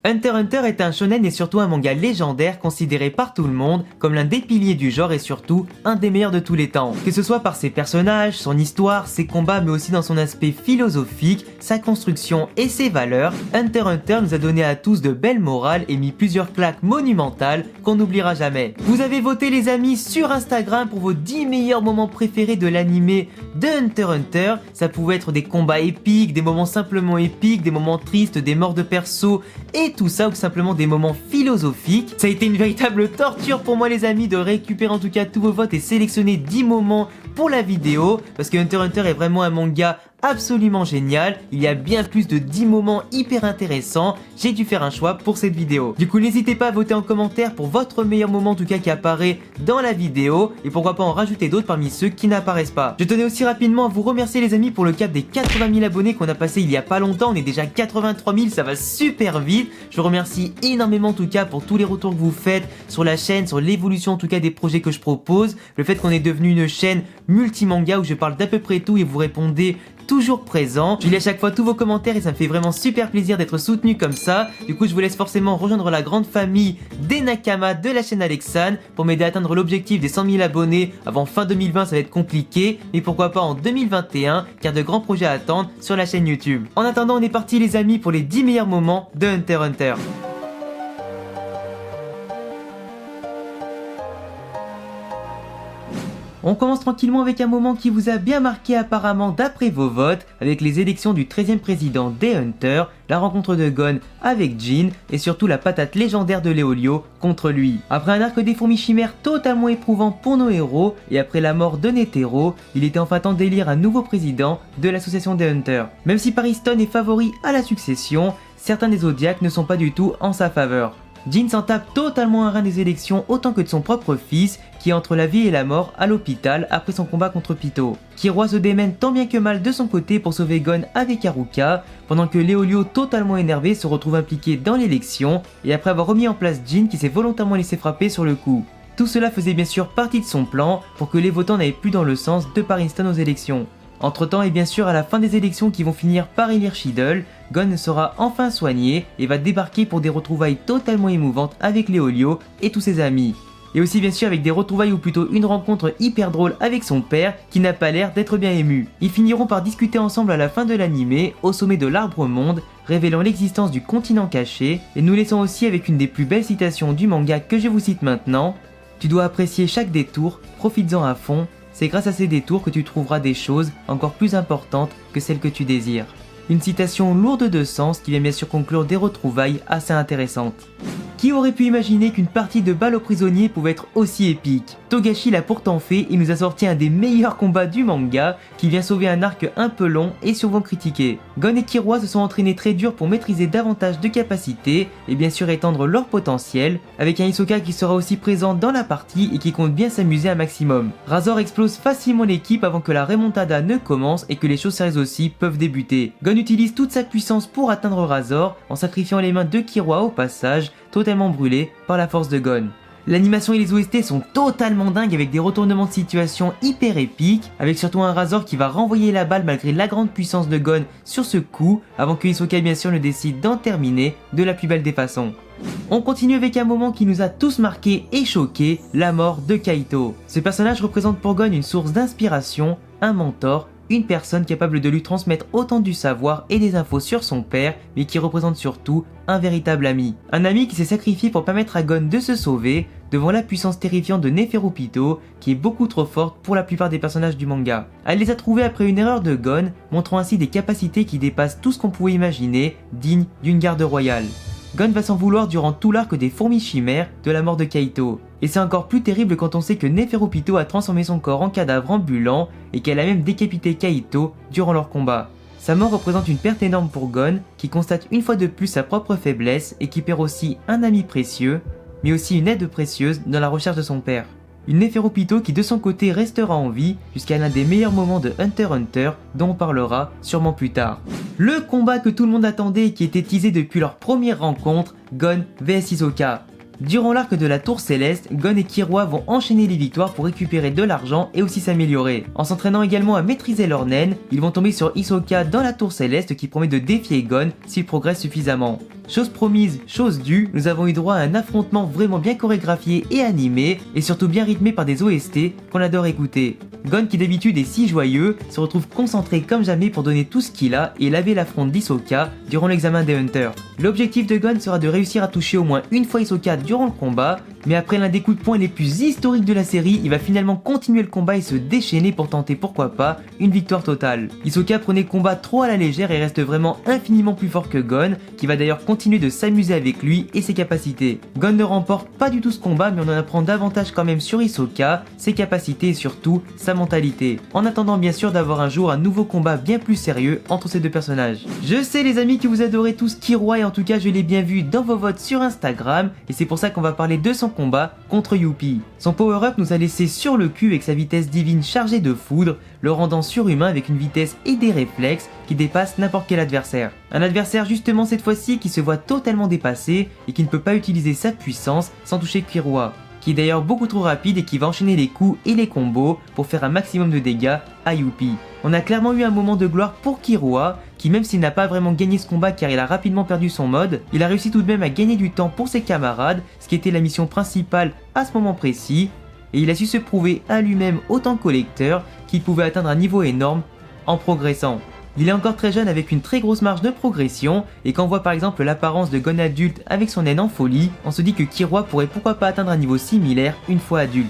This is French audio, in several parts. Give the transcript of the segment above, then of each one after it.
Hunter x Hunter est un shonen et surtout un manga légendaire considéré par tout le monde comme l'un des piliers du genre et surtout un des meilleurs de tous les temps. Que ce soit par ses personnages, son histoire, ses combats mais aussi dans son aspect philosophique, sa construction et ses valeurs, Hunter x Hunter nous a donné à tous de belles morales et mis plusieurs claques monumentales qu'on n'oubliera jamais. Vous avez voté les amis sur Instagram pour vos 10 meilleurs moments préférés de l'animé de Hunter x Hunter. Ça pouvait être des combats épiques, des moments simplement épiques, des moments tristes, des morts de perso et tout ça ou simplement des moments philosophiques. Ça a été une véritable torture pour moi les amis de récupérer en tout cas tous vos votes et sélectionner 10 moments pour la vidéo parce que Hunter x Hunter est vraiment un manga absolument génial, il y a bien plus de 10 moments hyper intéressants, j'ai dû faire un choix pour cette vidéo. Du coup n'hésitez pas à voter en commentaire pour votre meilleur moment en tout cas qui apparaît dans la vidéo et pourquoi pas en rajouter d'autres parmi ceux qui n'apparaissent pas. Je tenais aussi rapidement à vous remercier les amis pour le cap des 80 000 abonnés qu'on a passé il y a pas longtemps, on est déjà 83 000, ça va super vite. Je vous remercie énormément en tout cas pour tous les retours que vous faites sur la chaîne, sur l'évolution en tout cas des projets que je propose, le fait qu'on est devenu une chaîne multi-manga où je parle d'à peu près tout et vous répondez toujours présent. Je lis à chaque fois tous vos commentaires et ça me fait vraiment super plaisir d'être soutenu comme ça. Du coup je vous laisse forcément rejoindre la grande famille des Nakama de la chaîne Alexan pour m'aider à atteindre l'objectif des 100 000 abonnés avant fin 2020. Ça va être compliqué mais pourquoi pas en 2021 car de grands projets à attendre sur la chaîne YouTube. En attendant on est parti les amis pour les 10 meilleurs moments de Hunter x Hunter. On commence tranquillement avec un moment qui vous a bien marqué apparemment d'après vos votes, avec les élections du 13e président des Hunters, la rencontre de Gon avec Jin et surtout la patate légendaire de Léolio contre lui. Après un arc des fourmis chimères totalement éprouvant pour nos héros et après la mort de Netero, il était enfin temps d'élire un nouveau président de l'association des Hunters. Même si Pariston est favori à la succession, certains des Zodiacs ne sont pas du tout en sa faveur. Jin s'en tape totalement un rein des élections autant que de son propre fils qui est entre la vie et la mort à l'hôpital après son combat contre Pito. Killua se démène tant bien que mal de son côté pour sauver Gon avec Haruka pendant que Léolio totalement énervé se retrouve impliqué dans l'élection et après avoir remis en place Jin qui s'est volontairement laissé frapper sur le coup. Tout cela faisait bien sûr partie de son plan pour que les votants n'aillent plus dans le sens de Pariston aux élections. Entre temps et bien sûr à la fin des élections qui vont finir par élire Shiddle, Gon sera enfin soigné et va débarquer pour des retrouvailles totalement émouvantes avec Léolio et tous ses amis. Et aussi bien sûr avec des retrouvailles ou plutôt une rencontre hyper drôle avec son père qui n'a pas l'air d'être bien ému. Ils finiront par discuter ensemble à la fin de l'animé au sommet de l'Arbre Monde, révélant l'existence du continent caché et nous laissant aussi avec une des plus belles citations du manga que je vous cite maintenant. Tu dois apprécier chaque détour, profites-en à fond. C'est grâce à ces détours que tu trouveras des choses encore plus importantes que celles que tu désires. Une citation lourde de sens qui vient bien sûr conclure des retrouvailles assez intéressantes. Qui aurait pu imaginer qu'une partie de balle aux prisonniers pouvait être aussi épique? Togashi l'a pourtant fait et nous a sorti un des meilleurs combats du manga qui vient sauver un arc un peu long et souvent critiqué. Gon et Killua se sont entraînés très dur pour maîtriser davantage de capacités et bien sûr étendre leur potentiel, avec un Hisoka qui sera aussi présent dans la partie et qui compte bien s'amuser un maximum. Razor explose facilement l'équipe avant que la remontada ne commence et que les choses sérieuses aussi peuvent débuter. Gon utilise toute sa puissance pour atteindre Razor en sacrifiant les mains de Killua au passage, totalement brûlé par la force de Gon. L'animation et les OST sont totalement dingues avec des retournements de situation hyper épiques, avec surtout un Razor qui va renvoyer la balle malgré la grande puissance de Gon sur ce coup, avant que Hisoka bien sûr ne décide d'en terminer de la plus belle des façons. On continue avec un moment qui nous a tous marqués et choqués, la mort de Kaito. Ce personnage représente pour Gon une source d'inspiration, un mentor, une personne capable de lui transmettre autant du savoir et des infos sur son père, mais qui représente surtout un véritable ami. Un ami qui s'est sacrifié pour permettre à Gon de se sauver devant la puissance terrifiante de Neferupito, qui est beaucoup trop forte pour la plupart des personnages du manga. Elle les a trouvés après une erreur de Gon, montrant ainsi des capacités qui dépassent tout ce qu'on pouvait imaginer, dignes d'une garde royale. Gon va s'en vouloir durant tout l'arc des fourmis chimères de la mort de Kaito. Et c'est encore plus terrible quand on sait que Neferupito a transformé son corps en cadavre ambulant et qu'elle a même décapité Kaito durant leur combat. Sa mort représente une perte énorme pour Gon qui constate une fois de plus sa propre faiblesse et qui perd aussi un ami précieux, mais aussi une aide précieuse dans la recherche de son père. Une Neferupito qui de son côté restera en vie jusqu'à l'un des meilleurs moments de Hunter x Hunter dont on parlera sûrement plus tard. Le combat que tout le monde attendait et qui était teasé depuis leur première rencontre, Gon vs Hisoka. Durant l'arc de la Tour Céleste, Gon et Killua vont enchaîner les victoires pour récupérer de l'argent et aussi s'améliorer. En s'entraînant également à maîtriser leur naine, ils vont tomber sur Hisoka dans la Tour Céleste qui promet de défier Gon s'il progresse suffisamment. Chose promise, chose due, nous avons eu droit à un affrontement vraiment bien chorégraphié et animé, et surtout bien rythmé par des OST qu'on adore écouter. Gon, qui d'habitude est si joyeux, se retrouve concentré comme jamais pour donner tout ce qu'il a et laver l'affront d'Hisoka durant l'examen des Hunters. L'objectif de Gon sera de réussir à toucher au moins une fois Hisoka durant le combat, mais après l'un des coups de poing les plus historiques de la série, il va finalement continuer le combat et se déchaîner pour tenter pourquoi pas une victoire totale. Hisoka prenait le combat trop à la légère et reste vraiment infiniment plus fort que Gon, qui va d'ailleurs continuer de s'amuser avec lui et ses capacités. Gon ne remporte pas du tout ce combat, mais on en apprend davantage quand même sur Hisoka, ses capacités et surtout sa mentalité. En attendant bien sûr d'avoir un jour un nouveau combat bien plus sérieux entre ces deux personnages. Je sais les amis que vous adorez tous Killua et en tout cas je l'ai bien vu dans vos votes sur Instagram et c'est pour ça qu'on va parler de son combat contre Youpi. Son power-up nous a laissé sur le cul avec sa vitesse divine chargée de foudre, le rendant surhumain avec une vitesse et des réflexes qui dépassent n'importe quel adversaire. Un adversaire justement cette fois-ci qui se voit totalement dépassé et qui ne peut pas utiliser sa puissance sans toucher Killua, qui est d'ailleurs beaucoup trop rapide et qui va enchaîner les coups et les combos pour faire un maximum de dégâts à Youpi. On a clairement eu un moment de gloire pour Killua, qui même s'il n'a pas vraiment gagné ce combat car il a rapidement perdu son mode, il a réussi tout de même à gagner du temps pour ses camarades, ce qui était la mission principale à ce moment précis, et il a su se prouver à lui-même autant que collecteur qu'il pouvait atteindre un niveau énorme en progressant. Il est encore très jeune avec une très grosse marge de progression, et quand on voit par exemple l'apparence de Gon adulte avec son naine en folie, on se dit que Killua pourrait pourquoi pas atteindre un niveau similaire une fois adulte.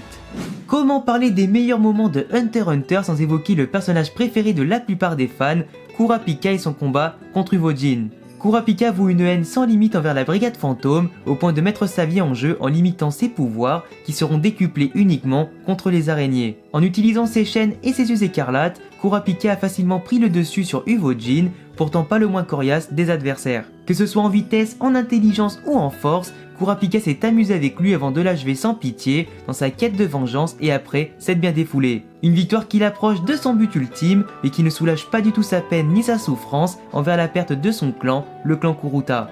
Comment parler des meilleurs moments de Hunter x Hunter sans évoquer le personnage préféré de la plupart des fans, Kurapika et son combat contre Uvojin. Kurapika voue une haine sans limite envers la brigade fantôme, au point de mettre sa vie en jeu en limitant ses pouvoirs, qui seront décuplés uniquement contre les araignées. En utilisant ses chaînes et ses yeux écarlates, Kurapika a facilement pris le dessus sur Uvojin, pourtant pas le moins coriace des adversaires. Que ce soit en vitesse, en intelligence ou en force, Kurapika s'est amusé avec lui avant de l'achever sans pitié dans sa quête de vengeance et après s'être bien défoulé. Une victoire qui l'approche de son but ultime et qui ne soulage pas du tout sa peine ni sa souffrance envers la perte de son clan, le clan Kuruta.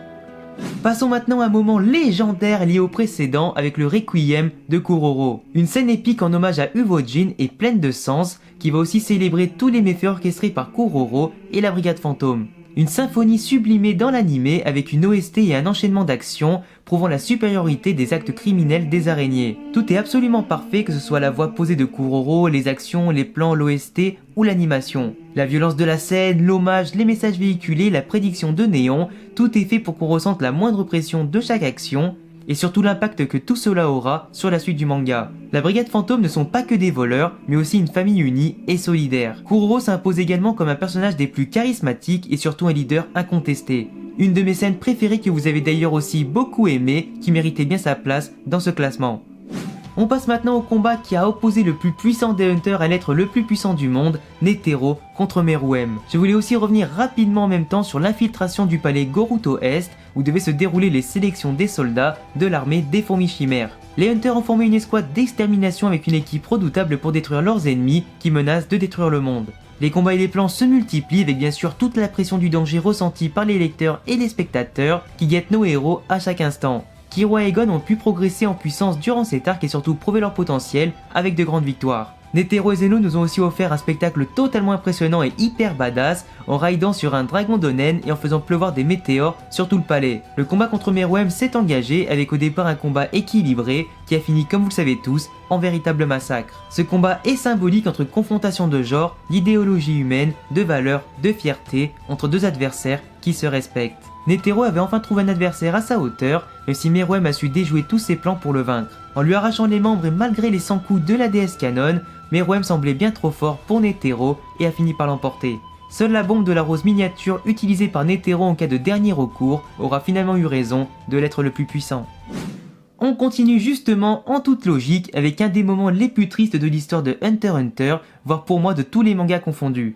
Passons maintenant à un moment légendaire lié au précédent avec le Requiem de Kuroro. Une scène épique en hommage à Uvojin et pleine de sens qui va aussi célébrer tous les méfaits orchestrés par Kuroro et la brigade fantôme. Une symphonie sublimée dans l'animé avec une OST et un enchaînement d'actions prouvant la supériorité des actes criminels des araignées. Tout est absolument parfait, que ce soit la voix posée de Kuroro, les actions, les plans, l'OST ou l'animation. La violence de la scène, l'hommage, les messages véhiculés, la prédiction de Néon, tout est fait pour qu'on ressente la moindre pression de chaque action et surtout l'impact que tout cela aura sur la suite du manga. La brigade fantôme ne sont pas que des voleurs, mais aussi une famille unie et solidaire. Kuroro s'impose également comme un personnage des plus charismatiques et surtout un leader incontesté. Une de mes scènes préférées que vous avez d'ailleurs aussi beaucoup aimé, qui méritait bien sa place dans ce classement. On passe maintenant au combat qui a opposé le plus puissant des Hunters à l'être le plus puissant du monde, Netero contre Meruem. Je voulais aussi revenir rapidement en même temps sur l'infiltration du palais Goruto Est, où devaient se dérouler les sélections des soldats de l'armée des fourmis chimères. Les Hunters ont formé une escouade d'extermination avec une équipe redoutable pour détruire leurs ennemis qui menacent de détruire le monde. Les combats et les plans se multiplient avec bien sûr toute la pression du danger ressentie par les lecteurs et les spectateurs qui guettent nos héros à chaque instant. Killua et Gon ont pu progresser en puissance durant cet arc et surtout prouver leur potentiel avec de grandes victoires. Netero et Zeno nous ont aussi offert un spectacle totalement impressionnant et hyper badass en raidant sur un dragon d'Onen et en faisant pleuvoir des météores sur tout le palais. Le combat contre Meruem s'est engagé avec au départ un combat équilibré qui a fini comme vous le savez tous en véritable massacre. Ce combat est symbolique entre confrontation de genre, d'idéologie humaine, de valeurs, de fierté entre deux adversaires qui se respectent. Netero avait enfin trouvé un adversaire à sa hauteur, même si Meruem a su déjouer tous ses plans pour le vaincre. En lui arrachant les membres et malgré les 100 coups de la déesse Canon, Meruem semblait bien trop fort pour Netero et a fini par l'emporter. Seule la bombe de la rose miniature utilisée par Netero en cas de dernier recours aura finalement eu raison de l'être le plus puissant. On continue justement en toute logique avec un des moments les plus tristes de l'histoire de Hunter x Hunter, voire pour moi de tous les mangas confondus.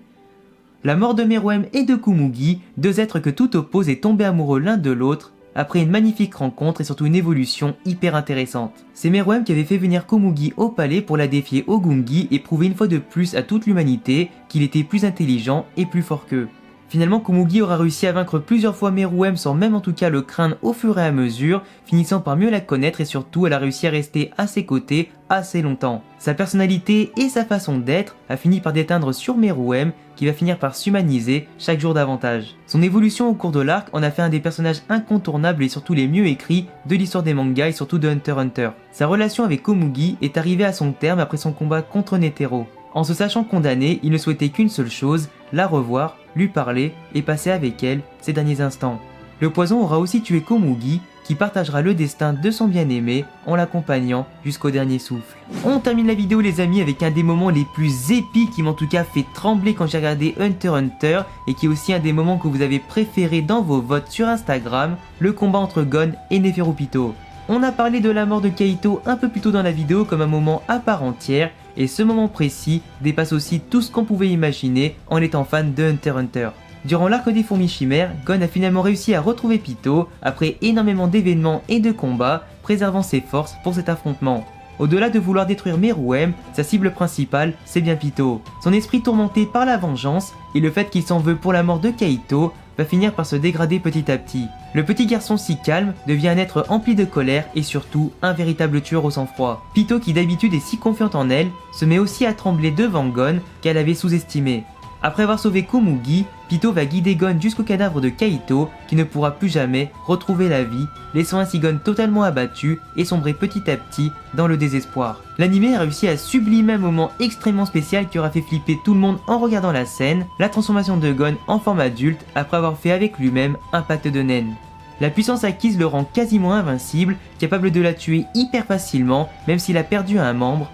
La mort de Meruem et de Komugi, deux êtres que tout oppose et tombés amoureux l'un de l'autre, après une magnifique rencontre et surtout une évolution hyper intéressante. C'est Meruem qui avait fait venir Komugi au palais pour la défier au Gungi et prouver une fois de plus à toute l'humanité qu'il était plus intelligent et plus fort qu'eux. Finalement, Komugi aura réussi à vaincre plusieurs fois Meruem sans même en tout cas le craindre au fur et à mesure, finissant par mieux la connaître et surtout elle a réussi à rester à ses côtés assez longtemps. Sa personnalité et sa façon d'être a fini par déteindre sur Meruem qui va finir par s'humaniser chaque jour davantage. Son évolution au cours de l'arc en a fait un des personnages incontournables et surtout les mieux écrits de l'histoire des mangas et surtout de Hunter x Hunter. Sa relation avec Komugi est arrivée à son terme après son combat contre Netero. En se sachant condamné, il ne souhaitait qu'une seule chose, la revoir, lui parler et passer avec elle ses derniers instants. Le poison aura aussi tué Komugi, qui partagera le destin de son bien-aimé en l'accompagnant jusqu'au dernier souffle. On termine la vidéo les amis avec un des moments les plus épiques qui m'ont en tout cas fait trembler quand j'ai regardé Hunter x Hunter et qui est aussi un des moments que vous avez préféré dans vos votes sur Instagram, le combat entre Gon et Neferupito. On a parlé de la mort de Kaito un peu plus tôt dans la vidéo comme un moment à part entière et ce moment précis dépasse aussi tout ce qu'on pouvait imaginer en étant fan de Hunter x Hunter. Durant l'arc des fourmis chimères, Gon a finalement réussi à retrouver Pito après énormément d'événements et de combats, préservant ses forces pour cet affrontement. Au-delà de vouloir détruire Meruem, sa cible principale c'est bien Pito. Son esprit tourmenté par la vengeance et le fait qu'il s'en veut pour la mort de Kaito va finir par se dégrader petit à petit. Le petit garçon si calme devient un être empli de colère et surtout un véritable tueur au sang-froid. Pito qui d'habitude est si confiante en elle, se met aussi à trembler devant Gon qu'elle avait sous-estimé. Après avoir sauvé Komugi, Pito va guider Gon jusqu'au cadavre de Kaito qui ne pourra plus jamais retrouver la vie, laissant ainsi Gon totalement abattu et sombrer petit à petit dans le désespoir. L'anime a réussi à sublimer un moment extrêmement spécial qui aura fait flipper tout le monde en regardant la scène, la transformation de Gon en forme adulte après avoir fait avec lui-même un pacte de naine. La puissance acquise le rend quasiment invincible, capable de la tuer hyper facilement même s'il a perdu un membre,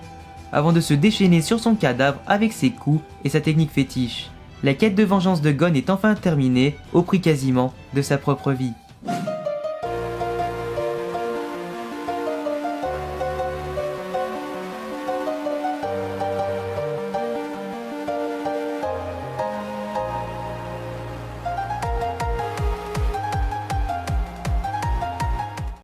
avant de se déchaîner sur son cadavre avec ses coups et sa technique fétiche. La quête de vengeance de Gon est enfin terminée, au prix quasiment de sa propre vie.